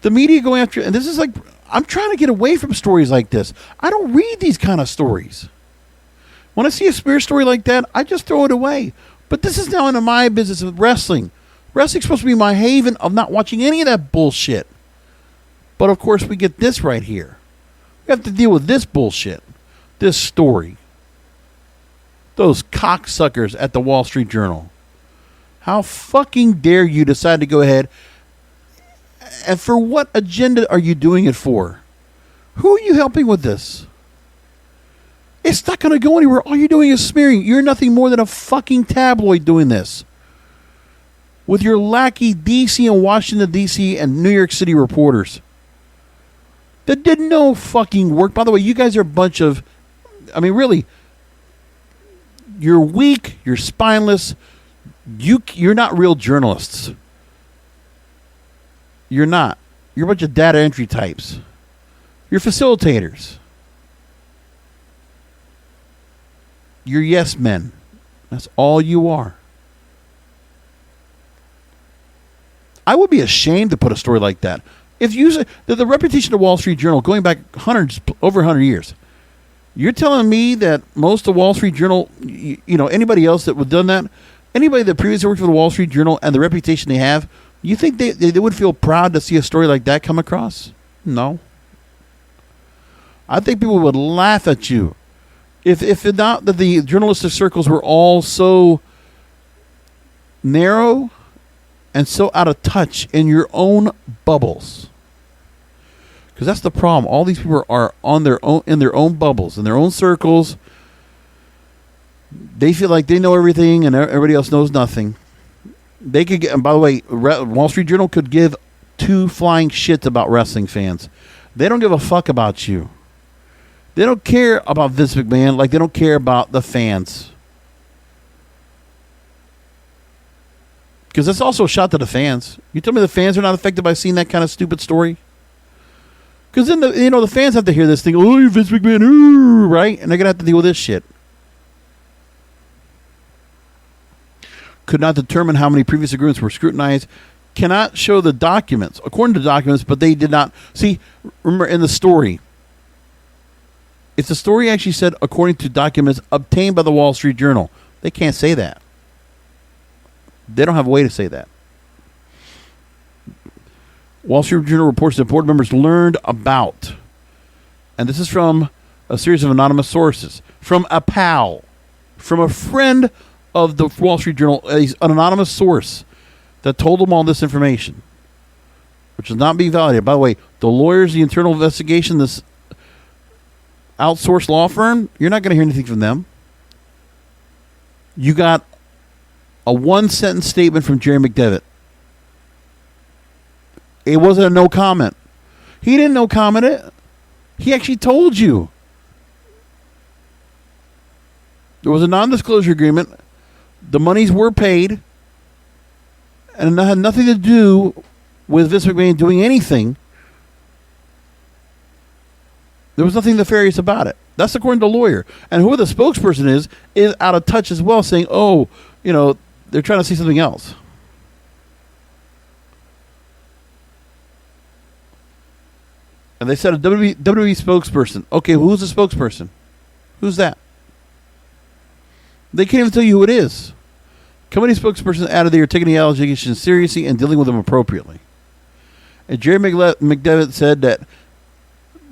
The media going after, and this is like, I'm trying to get away from stories like this. I don't read these kind of stories. When I see a spear story like that, I just throw it away. But this is now into my business of wrestling. Wrestling's supposed to be my haven of not watching any of that bullshit. But of course, we get this right here. We have to deal with this bullshit. This story. Those cocksuckers at the Wall Street Journal. How fucking dare you decide to go ahead? And for what agenda are you doing it for? Who are you helping with this? It's not going to go anywhere. All you're doing is smearing. You're nothing more than a fucking tabloid doing this. With your lackey DC and Washington, D.C. and New York City reporters. That did no fucking work. By the way, you guys are a bunch of... I mean, really... You're weak. You're spineless. You're not real journalists. You're not. You're a bunch of data entry types. You're facilitators. You're yes men. That's all you are. I would be ashamed to put a story like that. If you say the reputation of Wall Street Journal going back over 100 years, you're telling me that most of Wall Street Journal, anybody else that would have done that, anybody that previously worked for the Wall Street Journal and the reputation they have, you think they would feel proud to see a story like that come across? No. I think people would laugh at you if not that the journalistic circles were all so narrow and so out of touch in your own bubbles. Because that's the problem. All these people are on their own, in their own bubbles, in their own circles. They feel like they know everything and everybody else knows nothing. They could get, and by the way, Wall Street Journal could give two flying shits about wrestling fans. They don't give a fuck about you. They don't care about Vince McMahon like they don't care about the fans. Because that's also a shot to the fans. You tell me the fans are not affected by seeing that kind of stupid story? Because then the fans have to hear this thing, oh, Vince McMahon, ooh, right? And they're going to have to deal with this shit. Could not determine how many previous agreements were scrutinized. Cannot show the documents, according to documents, but they did not. See, remember in the story, if the story actually said, according to documents obtained by the Wall Street Journal, they can't say that. They don't have a way to say that. Wall Street Journal reports that board members learned about, and this is from a series of anonymous sources, from a pal, from a friend of the Wall Street Journal, an anonymous source that told them all this information, which is not being validated. By the way, the lawyers, the internal investigation, this outsourced law firm, you're not going to hear anything from them. You got a one-sentence statement from Jerry McDevitt. It wasn't a no comment. He didn't no comment it. He actually told you. There was a non-disclosure agreement. The monies were paid. And it had nothing to do with Vince McMahon doing anything. There was nothing nefarious about it. That's according to the lawyer. And whoever the spokesperson is out of touch as well, saying, oh, they're trying to say something else. And they said a WWE spokesperson. Okay, who's the spokesperson? Who's that? They can't even tell you who it is. Company spokesperson added they are taking the allegations seriously and dealing with them appropriately. And Jerry McDevitt said that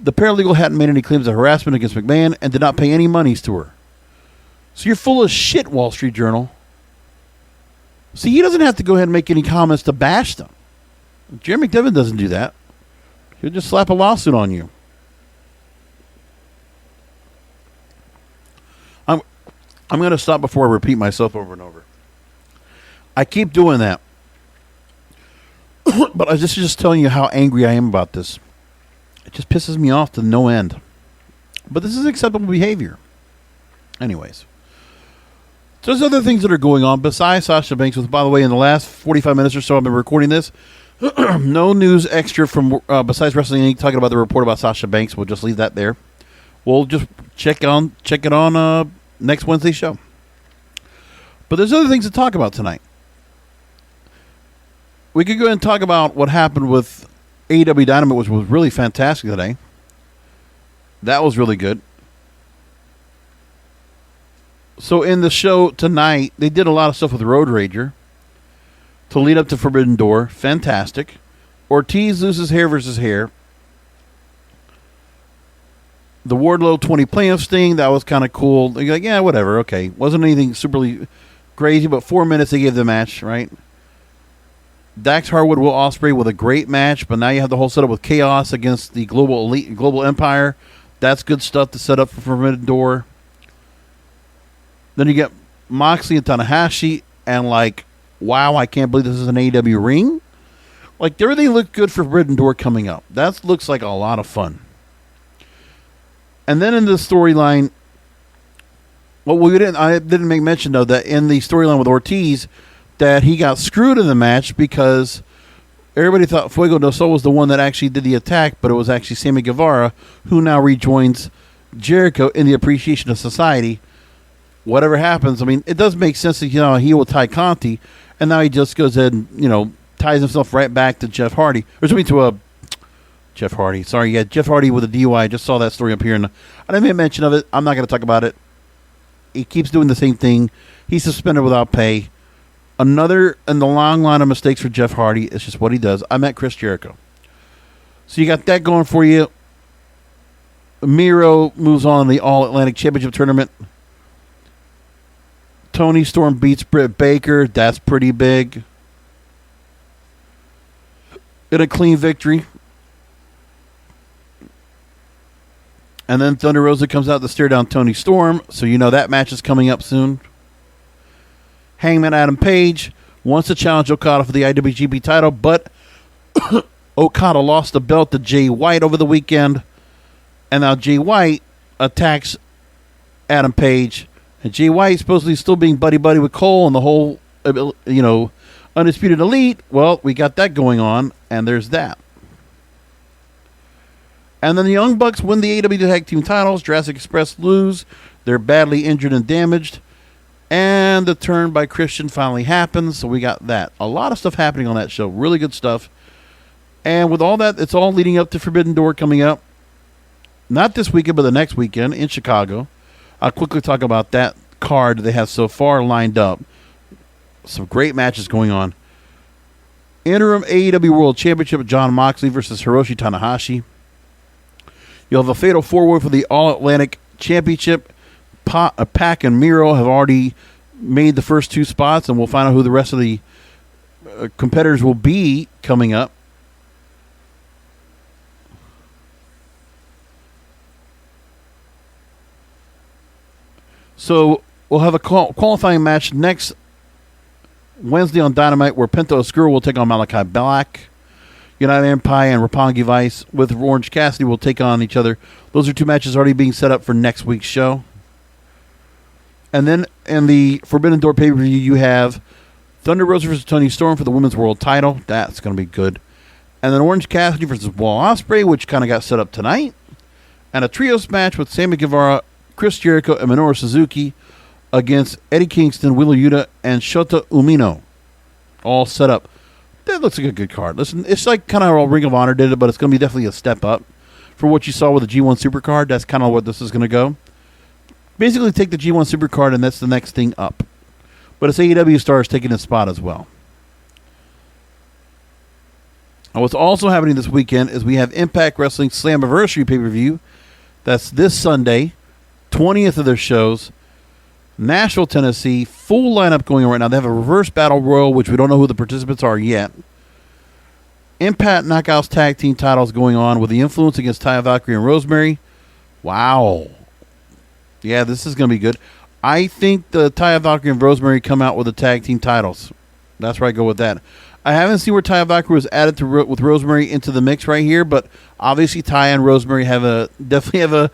the paralegal hadn't made any claims of harassment against McMahon and did not pay any monies to her. So you're full of shit, Wall Street Journal. See, he doesn't have to go ahead and make any comments to bash them. Jerry McDevitt doesn't do that. He'll just slap a lawsuit on you. I'm going to stop before I repeat myself over and over. I keep doing that. But I just telling you how angry I am about this. It just pisses me off to no end. But this is acceptable behavior. Anyways. So there's other things that are going on besides Sasha Banks. By the way, in the last 45 minutes or so I've been recording this, no news extra from besides Wrestling Inc. talking about the report about Sasha Banks. We'll just leave that there. We'll just check it on next Wednesday's show. But there's other things to talk about tonight. We could go ahead and talk about what happened with AEW Dynamite, which was really fantastic today. That was really good. So in the show tonight, they did a lot of stuff with Road Rager to lead up to Forbidden Door. Fantastic. Ortiz loses hair versus hair. The Wardlow 20 playoffs thing, that was kind of cool. You're like, yeah, whatever, okay. Wasn't anything super crazy, but 4 minutes they gave the match, right? Dax Harwood, Will Ospreay with a great match, but now you have the whole setup with Chaos against the Global Elite, Global Empire. That's good stuff to set up for Forbidden Door. Then you get Moxley and Tanahashi, and like, wow, I can't believe this is an AEW ring. Like, everything looked good for Forbidden Door coming up. That looks like a lot of fun. And then in the storyline, well, I didn't make mention, though, that in the storyline with Ortiz, that he got screwed in the match because everybody thought Fuego del Sol was the one that actually did the attack, but it was actually Sammy Guevara, who now rejoins Jericho in the Appreciation of Society. Whatever happens, I mean, it does make sense that, he will tie Conti, and now he just goes ahead and, ties himself right back to Jeff Hardy. Or something to Jeff Hardy. Sorry, yeah, Jeff Hardy with a DUI. I just saw that story up here, and I didn't make mention of it. I'm not going to talk about it. He keeps doing the same thing. He's suspended without pay. Another in the long line of mistakes for Jeff Hardy. It's just what he does. I met Chris Jericho. So you got that going for you. Miro moves on in the All-Atlantic Championship Tournament. Tony Storm beats Britt Baker. That's pretty big. In a clean victory. And then Thunder Rosa comes out to stare down Tony Storm. So that match is coming up soon. Hangman Adam Page wants to challenge Okada for the IWGP title, but Okada lost the belt to Jay White over the weekend. And now Jay White attacks Adam Page. And Jay White supposedly still being buddy-buddy with Cole and the whole, Undisputed Elite. Well, we got that going on, and there's that. And then the Young Bucks win the AEW Tag Team titles. Jurassic Express lose. They're badly injured and damaged. And the turn by Christian finally happens, so we got that. A lot of stuff happening on that show. Really good stuff. And with all that, it's all leading up to Forbidden Door coming up. Not this weekend, but the next weekend in Chicago. I'll quickly talk about that card they have so far lined up. Some great matches going on. Interim AEW World Championship, Jon Moxley versus Hiroshi Tanahashi. You'll have a fatal four-way for the All-Atlantic Championship. Pac and Miro have already made the first two spots, and we'll find out who the rest of the competitors will be coming up. So we'll have a qualifying match next Wednesday on Dynamite where Penta Oscuro will take on Malachi Black. United Empire and Roppongi Vice with Orange Cassidy will take on each other. Those are two matches already being set up for next week's show. And then in the Forbidden Door pay-per-view, you have Thunder Rosa versus Toni Storm for the Women's World title. That's going to be good. And then Orange Cassidy versus Will Ospreay, which kind of got set up tonight. And a trios match with Sammy Guevara, Chris Jericho, and Minoru Suzuki against Eddie Kingston, Wheeler Yuta, and Shota Umino. All set up. That looks like a good card. Listen, it's like kind of how Ring of Honor did it, but it's going to be definitely a step up for what you saw with the G1 Supercard. That's kind of what this is going to go. Basically, take the G1 Supercard, and that's the next thing up. But it's AEW stars taking a spot as well. And what's also happening this weekend is we have Impact Wrestling Slammiversary pay-per-view. That's this Sunday, 20th of their shows. Nashville, Tennessee, full lineup going on right now. They have a reverse battle royal, which we don't know who the participants are yet. Impact Knockouts tag team titles going on with the Influence against Taya Valkyrie and Rosemary. Wow. Yeah, this is going to be good. I think the Taya Valkyrie and Rosemary come out with the tag team titles. That's where I go with that. I haven't seen where Taya Valkyrie was added to with Rosemary into the mix right here, but obviously Taya and Rosemary definitely have a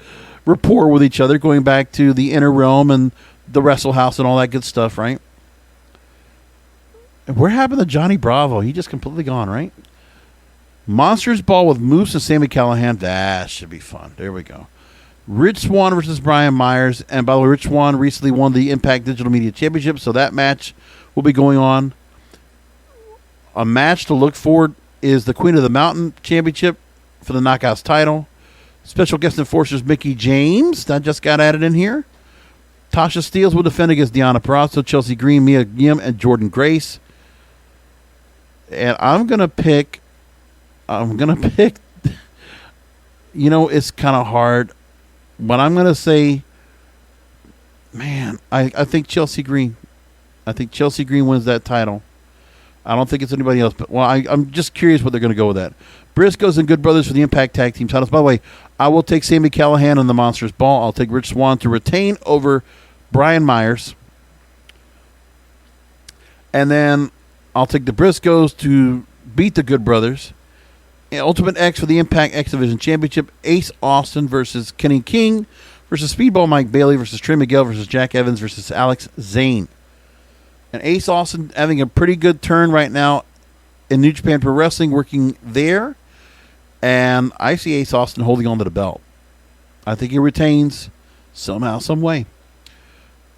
rapport with each other, going back to the Inner Realm and the Wrestle House and all that good stuff, right? And what happened to Johnny Bravo? He just completely gone, right? Monsters Ball with Moose and Sami Callihan. That should be fun. There we go. Rich Swann versus Brian Myers. And by the way, Rich Swann recently won the Impact Digital Media Championship, so that match will be going on. A match to look forward is the Queen of the Mountain Championship for the Knockouts title. Special guest enforcers Mickie James. That just got added in here. Tasha Steelz will defend against Deonna Purrazzo, Chelsea Green, Mia Yim, and Jordynne Grace. And I'm going to pick, you know, it's kind of hard. But I'm going to say, man, I think Chelsea Green. I think Chelsea Green wins that title. I don't think it's anybody else. But, well, I'm just curious what they're going to go with that. Briscoes and Good Brothers for the Impact Tag Team titles. By the way, I will take Sami Callihan on the Monsters Ball. I'll take Rich Swann to retain over Brian Myers. And then I'll take the Briscoes to beat the Good Brothers. Ultimate X for the Impact X Division Championship. Ace Austin versus Kenny King versus Speedball Mike Bailey versus Trey Miguel versus Jack Evans versus Alex Zane. And Ace Austin having a pretty good turn right now in New Japan Pro Wrestling, working there. And I see Ace Austin holding on to the belt. I think he retains somehow, some way.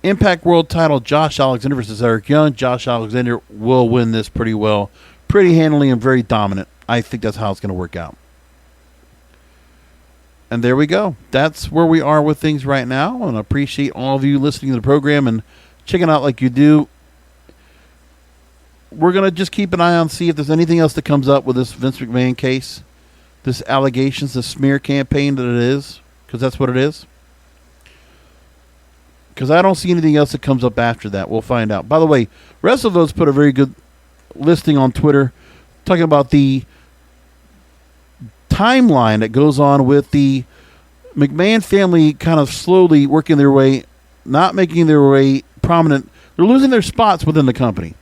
Impact World title, Josh Alexander versus Eric Young. Josh Alexander will win this pretty well, pretty handily, and very dominant. I think that's how it's going to work out. And there we go. That's where we are with things right now. And I appreciate all of you listening to the program and checking out like you do. We're going to just keep an eye on, see if there's anything else that comes up with this Vince McMahon case, this allegations, this smear campaign that it is, because that's what it is. Because I don't see anything else that comes up after that. We'll find out. By the way, WrestleVotes put a very good listing on Twitter talking about the timeline that goes on with the McMahon family kind of slowly working their way, not making their way prominent. They're losing their spots within the company.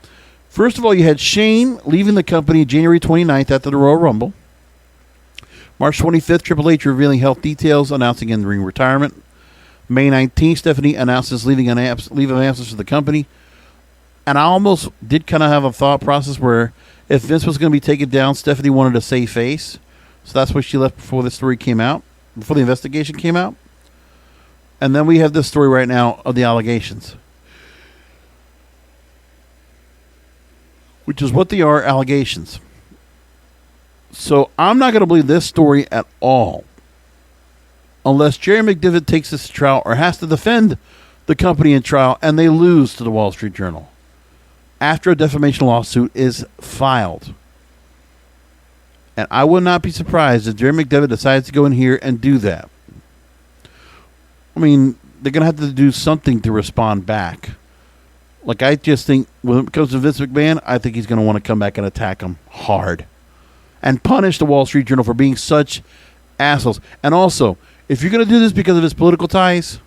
First of all, you had Shane leaving the company January 29th after the Royal Rumble. March 25th, Triple H revealing health details, announcing in-ring retirement. May 19th, Stephanie announces leave of absence for the company. And I almost did kind of have a thought process where if Vince was going to be taken down, Stephanie wanted to save face. So that's why she left before the story came out, before the investigation came out. And then we have this story right now of the allegations, which is what they are, allegations. So I'm not going to believe this story at all unless Jerry McDevitt takes this to trial or has to defend the company in trial and they lose to the Wall Street Journal after a defamation lawsuit is filed. And I would not be surprised if Jerry McDevitt decides to go in here and do that. I mean, they're going to have to do something to respond back. Like, I just think when it comes to Vince McMahon, I think he's going to want to come back and attack him hard and punish the Wall Street Journal for being such assholes. And also, if you're going to do this because of his political ties,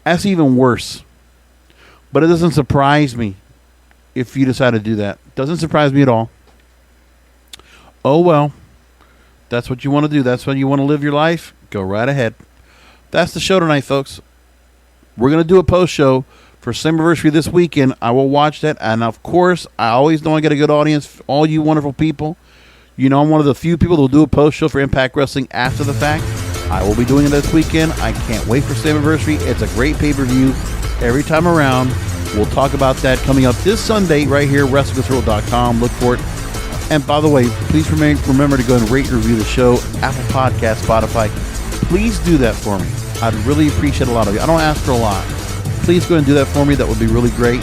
that's even worse. But it doesn't surprise me if you decide to do that. Doesn't surprise me at all. Oh, well, that's what you want to do. That's when you want to live your life. Go right ahead. That's the show tonight, folks. We're going to do a post show for Slammiversary this weekend. I will watch that. And, of course, I always know I get a good audience. All you wonderful people. You know, I'm one of the few people that will do a post show for Impact Wrestling after the fact. I will be doing it this weekend. I can't wait for Slammiversary. It's a great pay-per-view every time around. We'll talk about that coming up this Sunday right here, WrestleVotes.com. Look for it. And by the way, please remember to go and rate and review the show, Apple Podcasts, Spotify. Please do that for me. I'd really appreciate a lot of you. I don't ask for a lot. Please go and do that for me. That would be really great.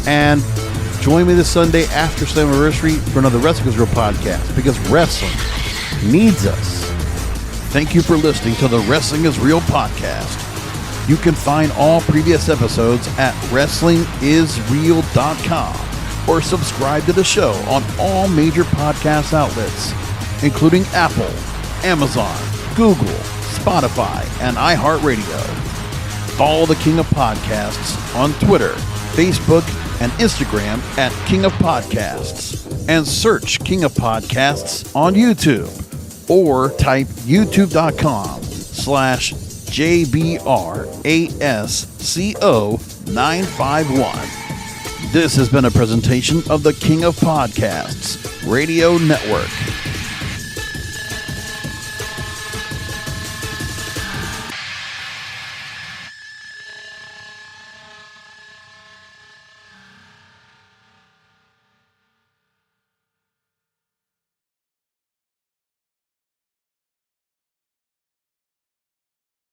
And join me this Sunday after Slammiversary for another Wrestling is Real podcast, because wrestling needs us. Thank you for listening to the Wrestling is Real podcast. You can find all previous episodes at WrestlingIsReal.com or subscribe to the show on all major podcast outlets, including Apple, Amazon, Google, Spotify, and iHeartRadio. Follow the King of Podcasts on Twitter, Facebook, and Instagram at King of Podcasts, and search King of Podcasts on YouTube, or type youtube.com/ JBRASCO951. This has been a presentation of the King of Podcasts Radio Network.